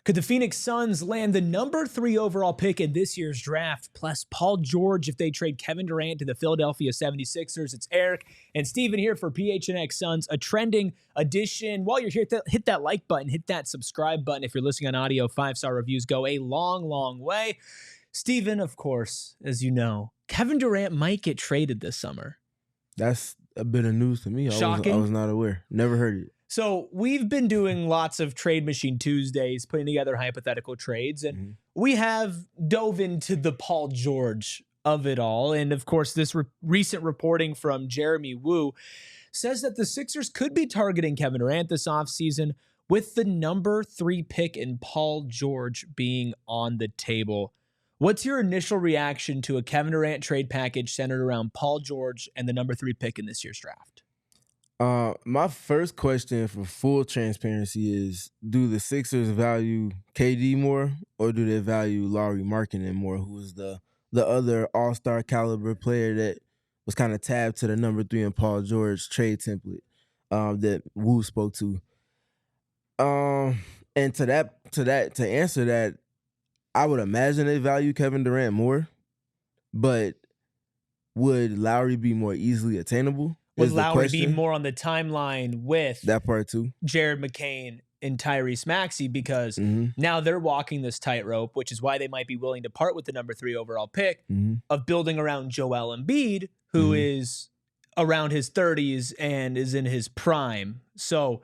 Could the Phoenix Suns land the number 3 overall pick in this year's draft, plus Paul George if they trade Kevin Durant to the Philadelphia 76ers? It's Eric and Steven here for PHNX Suns, a trending edition. While you're here, hit that like button, hit that subscribe button. If you're listening on audio, 5-star reviews go a long, long way. Steven, of course, as you know, Kevin Durant might get traded this summer. That's a bit of news to me. Shocking. I was not aware. Never heard it. So we've been doing lots of Trade Machine Tuesdays, putting together hypothetical trades, and we have dove into the Paul George of it all. And of course, this recent reporting from Jeremy Woo says that the Sixers could be targeting Kevin Durant this offseason, with the number 3 pick in Paul George being on the table. What's your initial reaction to a Kevin Durant trade package centered around Paul George and the number 3 pick in this year's draft? My first question, for full transparency, is: do the Sixers value KD more, or do they value Lauri Markkanen more, who is the other all-star caliber player that was kind of tabbed to the number 3 in Paul George trade template that Wu spoke to? And to answer that, I would imagine they value Kevin Durant more, but would Lowry be more easily attainable? Would Lowry be more on the timeline with that part too? Jared McCain and Tyrese Maxey, because now they're walking this tightrope, which is why they might be willing to part with the number 3 overall pick of building around Joel Embiid, who is around his 30s and is in his prime. So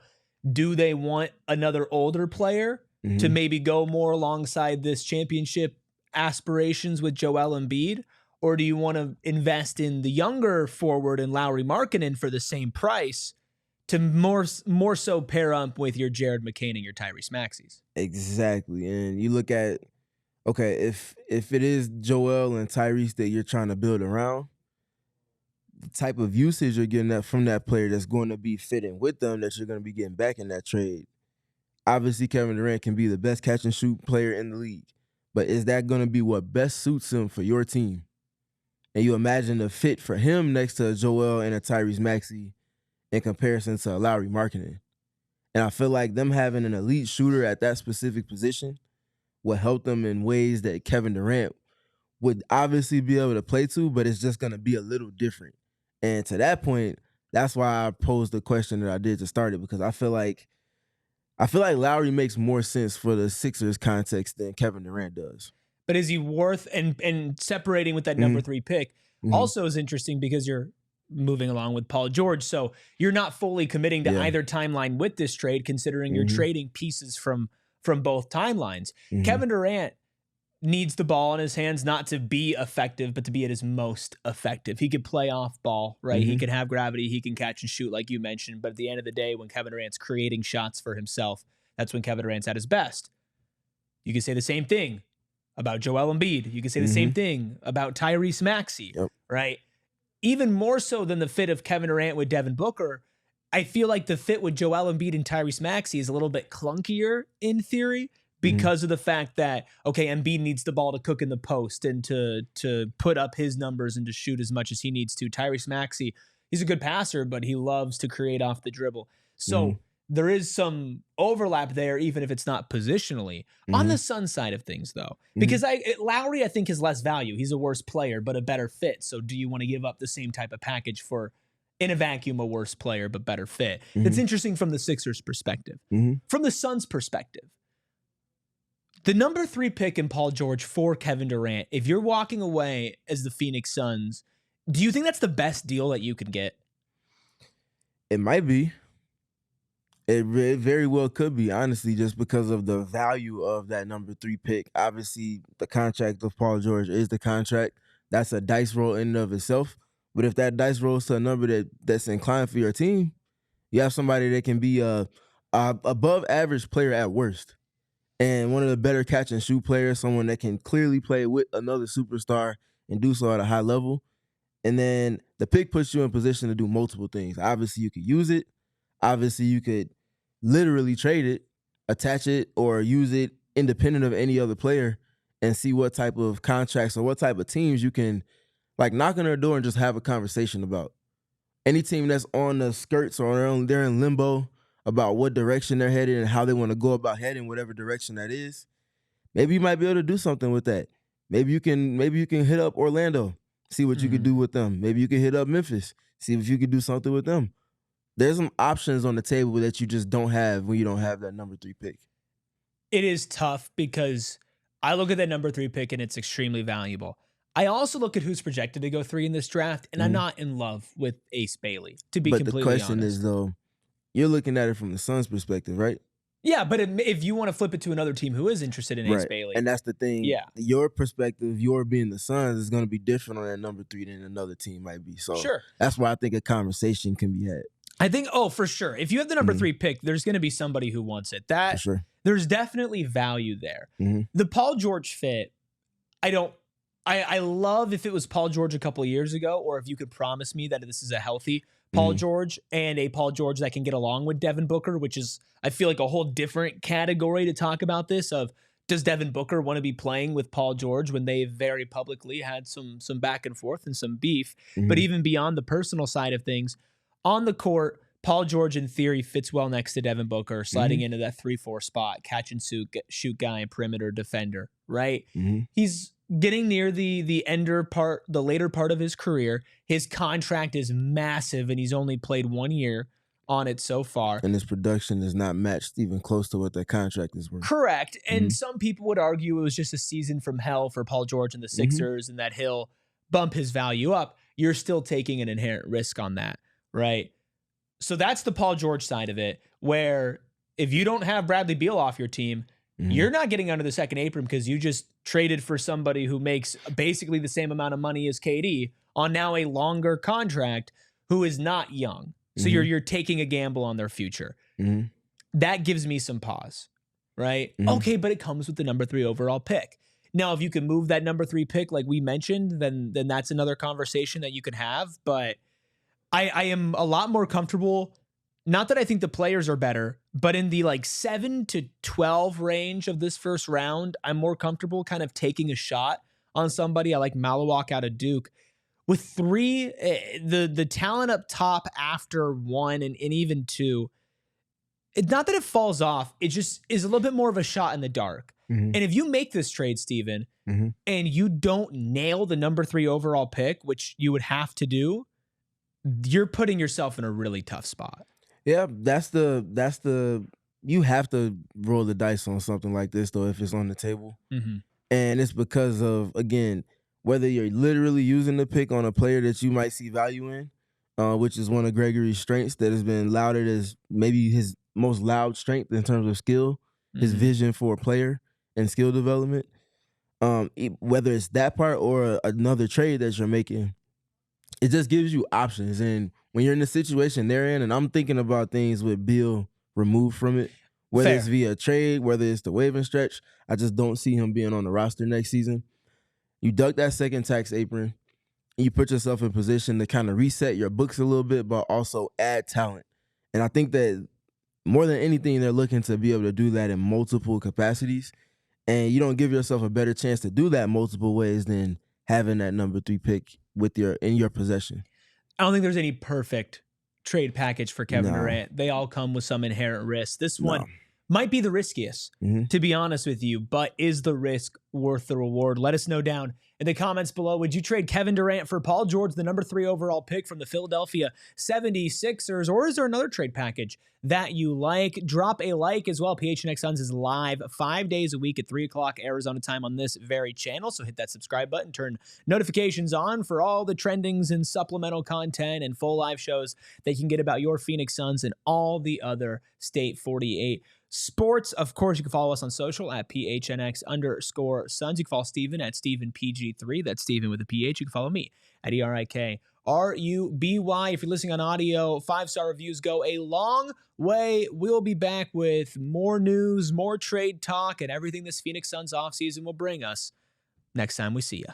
do they want another older player to maybe go more alongside this championship aspirations with Joel Embiid? Or do you want to invest in the younger forward and Lauri Markkanen for the same price to more so pair up with your Jared McCain and your Tyrese Maxeys? Exactly. And you look at, okay, if it is Joel and Tyrese that you're trying to build around, the type of usage you're getting from that player that's going to be fitting with them, that you're going to be getting back in that trade. Obviously, Kevin Durant can be the best catch and shoot player in the league, but is that going to be what best suits him for your team? And you imagine the fit for him next to a Joel and a Tyrese Maxey in comparison to a Lauri Markkanen. And I feel like them having an elite shooter at that specific position will help them in ways that Kevin Durant would obviously be able to play to, but it's just going to be a little different. And to that point, that's why I posed the question that I did to start it, because I feel like Lowry makes more sense for the Sixers context than Kevin Durant does. But is he worth, and separating with that number 3 pick also is interesting because you're moving along with Paul George. So you're not fully committing to either timeline with this trade, considering you're trading pieces from both timelines. Kevin Durant needs the ball in his hands not to be effective, but to be at his most effective. He could play off ball, right? He can have gravity. He can catch and shoot like you mentioned. But at the end of the day, when Kevin Durant's creating shots for himself, that's when Kevin Durant's at his best. You could say the same thing about Joel Embiid. You could say the same thing about Tyrese Maxey, right? Even more so than the fit of Kevin Durant with Devin Booker, I feel like the fit with Joel Embiid and Tyrese Maxey is a little bit clunkier in theory because of the fact that, okay, Embiid needs the ball to cook in the post and to put up his numbers and to shoot as much as he needs to. Tyrese Maxey, he's a good passer, but he loves to create off the dribble. So there is some overlap there, even if it's not positionally. On the Suns side of things, though, because Lowry, I think, has less value. He's a worse player, but a better fit. So do you want to give up the same type of package for, in a vacuum, a worse player, but better fit? That's interesting from the Sixers' perspective. From the Suns' perspective, the number 3 pick in Paul George for Kevin Durant, if you're walking away as the Phoenix Suns, do you think that's the best deal that you can get? It might be. It very well could be, honestly, just because of the value of that number 3 pick. Obviously, the contract of Paul George is the contract. That's a dice roll in and of itself. But if that dice rolls to a number that's inclined for your team, you have somebody that can be a above average player at worst, and one of the better catch and shoot players, someone that can clearly play with another superstar and do so at a high level. And then the pick puts you in position to do multiple things. Obviously, you could use it. Obviously, you could literally trade it, attach it, or use it independent of any other player and see what type of contracts or what type of teams you can, like, knock on their door and just have a conversation about. Any team that's on the skirts or they're in limbo, about what direction they're headed and how they want to go about heading whatever direction that is, maybe you might be able to do something with that. Maybe you can hit up Orlando, see what you could do with them. Maybe you can hit up Memphis, see if you could do something with them. There's some options on the table that you just don't have when you don't have that number 3 pick. It is tough because I look at that number 3 pick and it's extremely valuable. I also look at who's projected to go 3 in this draft, and I'm not in love with Ace Bailey, to be completely honest. But the question is, though, you're looking at it from the Suns' perspective, right? Yeah, but if you want to flip it to another team who is interested in Ace Bailey. And that's the thing. Yeah. Your perspective, your being the Suns, is going to be different on that number 3 than another team might be. So that's why I think a conversation can be had. I think, for sure. If you have the number 3 pick, there's going to be somebody who wants it. For sure. There's definitely value there. The Paul George fit, I love if it was Paul George a couple of years ago, or if you could promise me that this is a healthy Paul George and a Paul George that can get along with Devin Booker, which is, I feel like, a whole different category to talk about this of, does Devin Booker want to be playing with Paul George when they very publicly had some back and forth and some beef? But even beyond the personal side of things, on the court, Paul George, in theory, fits well next to Devin Booker, sliding into that 3-4 spot, catch and shoot guy and perimeter defender, right? He's getting near the later part of his career. His contract is massive, and he's only played 1 year on it so far. And his production is not matched even close to what that contract is worth. Correct. And some people would argue it was just a season from hell for Paul George and the Sixers, and that he'll bump his value up. You're still taking an inherent risk on that, right? So that's the Paul George side of it, where if you don't have Bradley Beal off your team, you're not getting under the second apron because you just traded for somebody who makes basically the same amount of money as KD on now a longer contract, who is not young. So you're taking a gamble on their future. That gives me some pause, right? Okay, but it comes with the number 3 overall pick. Now, if you can move that number 3 pick like we mentioned, then that's another conversation that you could have. But I am a lot more comfortable. Not that I think the players are better, but in the 7 to 12 range of this first round, I'm more comfortable kind of taking a shot on somebody. I like Malawak out of Duke. With 3, the talent up top after 1 and even 2, it's not that it falls off. It just is a little bit more of a shot in the dark. And if you make this trade, Steven, and you don't nail the number 3 overall pick, which you would have to do, you're putting yourself in a really tough spot. Yeah, that's the you have to roll the dice on something like this, though, if it's on the table. And it's because of, again, whether you're literally using the pick on a player that you might see value in, which is one of Gregory's strengths that has been lauded as maybe his most loud strength in terms of skill, his vision for a player and skill development. Whether it's that part or another trade that you're making, it just gives you options. And when you're in the situation they're in, and I'm thinking about things with Beal removed from it, whether it's via trade, whether it's the waving stretch, I just don't see him being on the roster next season. You duck that second tax apron, and you put yourself in position to kind of reset your books a little bit, but also add talent. And I think that more than anything, they're looking to be able to do that in multiple capacities. And you don't give yourself a better chance to do that multiple ways than having that number 3 pick in your possession. I don't think there's any perfect trade package for Kevin Durant. They all come with some inherent risk. This one might be the riskiest, to be honest with you, but is the risk worth the reward? Let us know down in the comments below. Would you trade Kevin Durant for Paul George, the number 3 overall pick from the Philadelphia 76ers, or is there another trade package that you like? Drop a like as well. PHNX Suns is live 5 days a week at 3 o'clock Arizona time on this very channel, so hit that subscribe button, turn notifications on for all the trendings and supplemental content and full live shows that you can get about your Phoenix Suns and all the other State 48 sports. Of course, you can follow us on social at PHNX_Suns. You can follow Steven at StevenPG3. That's Steven with a PH. You can follow me at ERIKRUBY. If you're listening on audio, 5-star reviews go a long way. We'll be back with more news, more trade talk, and everything this Phoenix Suns offseason will bring us next time we see ya.